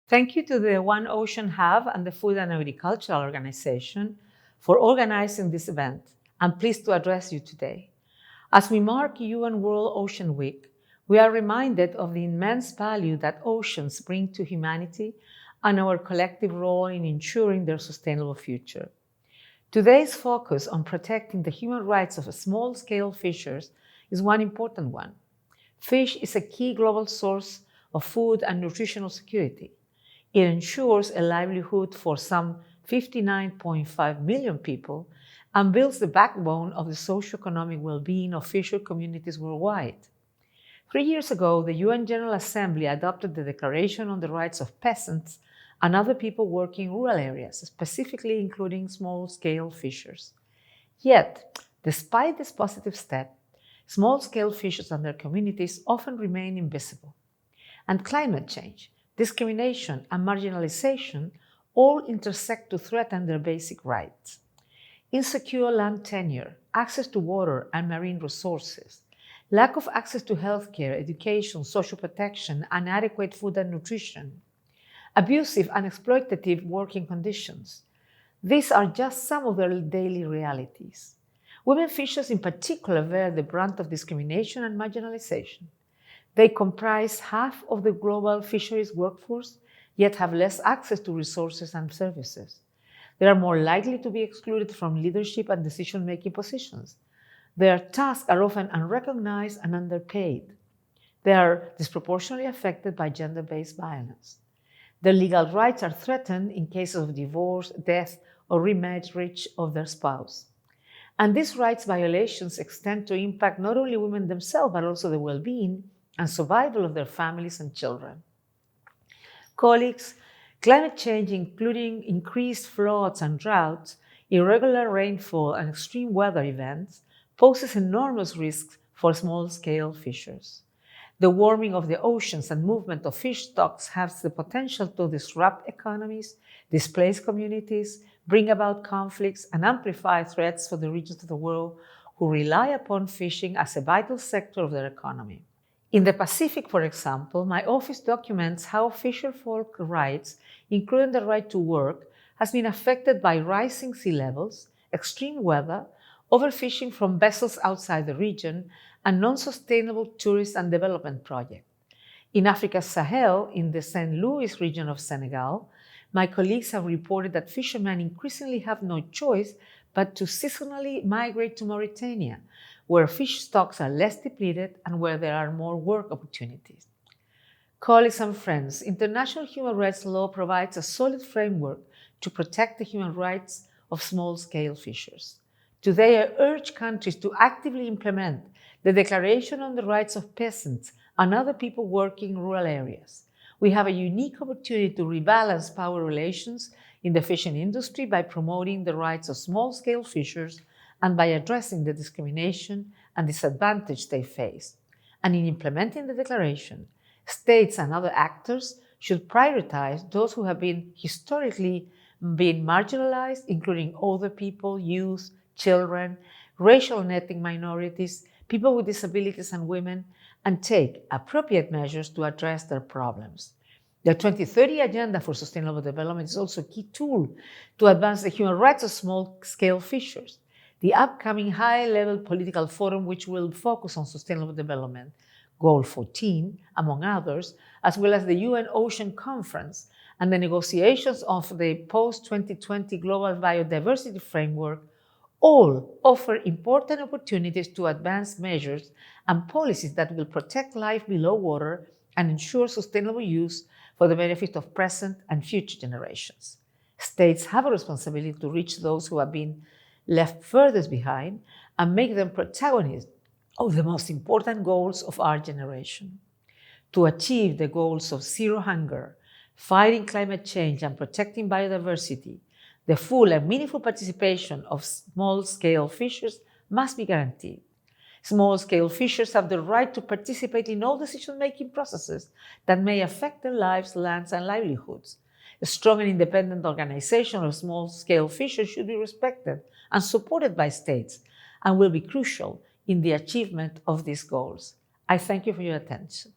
Thank you to the One Ocean Hub and the Food and Agricultural Organization for organizing this event. I'm pleased to address you today. As we mark UN World Ocean Week, we are reminded of the immense value that oceans bring to humanity and our collective role in ensuring their sustainable future. Today's focus on protecting the human rights of small-scale fishers is one important one. Fish is a key global source of food and nutritional security. It ensures a livelihood for some 59.5 million people and builds the backbone of the socio-economic well-being of fisher communities worldwide. 3 years ago, the UN General Assembly adopted the Declaration on the Rights of Peasants and other people working in rural areas, specifically including small-scale fishers. Yet, despite this positive step, small-scale fishers and their communities often remain invisible. And climate change, discrimination, and marginalization all intersect to threaten their basic rights. Insecure land tenure, access to water and marine resources, lack of access to healthcare, education, social protection, and adequate food and nutrition, abusive and exploitative working conditions. These are just some of their daily realities. Women fishers in particular bear the brunt of discrimination and marginalization. They comprise half of the global fisheries workforce, yet have less access to resources and services. They are more likely to be excluded from leadership and decision-making positions. Their tasks are often unrecognized and underpaid. They are disproportionately affected by gender-based violence. Their legal rights are threatened in cases of divorce, death, or remarriage of their spouse. And these rights violations extend to impact not only women themselves, but also the well-being and survival of their families and children. Colleagues, climate change, including increased floods and droughts, irregular rainfall, and extreme weather events, poses enormous risks for small-scale fishers. The warming of the oceans and movement of fish stocks has the potential to disrupt economies, displace communities, bring about conflicts, and amplify threats for the regions of the world who rely upon fishing as a vital sector of their economy. In the Pacific, for example, my office documents how fisherfolk rights, including the right to work, has been affected by rising sea levels, extreme weather, overfishing from vessels outside the region, and non-sustainable tourist and development projects. In Africa's Sahel, in the St. Louis region of Senegal, my colleagues have reported that fishermen increasingly have no choice but to seasonally migrate to Mauritania, where fish stocks are less depleted and where there are more work opportunities. Colleagues and friends, international human rights law provides a solid framework to protect the human rights of small-scale fishers. Today, I urge countries to actively implement the Declaration on the Rights of Peasants and other people working in rural areas. We have a unique opportunity to rebalance power relations in the fishing industry by promoting the rights of small-scale fishers and by addressing the discrimination and disadvantage they face. And in implementing the declaration, states and other actors should prioritize those who have been historically marginalized, including older people, youth, children, racial and ethnic minorities, people with disabilities, and women, and take appropriate measures to address their problems. The 2030 Agenda for Sustainable Development is also a key tool to advance the human rights of small-scale fishers. The upcoming high-level political forum, which will focus on sustainable development, Goal 14, among others, as well as the UN Ocean Conference and the negotiations of the post-2020 Global Biodiversity Framework, all offer important opportunities to advance measures and policies that will protect life below water and ensure sustainable use for the benefit of present and future generations. States have a responsibility to reach those who have been left furthest behind and make them protagonists of the most important goals of our generation. To achieve the goals of zero hunger, fighting climate change, and protecting biodiversity, the full and meaningful participation of small-scale fishers must be guaranteed. Small-scale fishers have the right to participate in all decision-making processes that may affect their lives, lands, and livelihoods. A strong and independent organization of small-scale fishers should be respected and supported by states and will be crucial in the achievement of these goals. I thank you for your attention.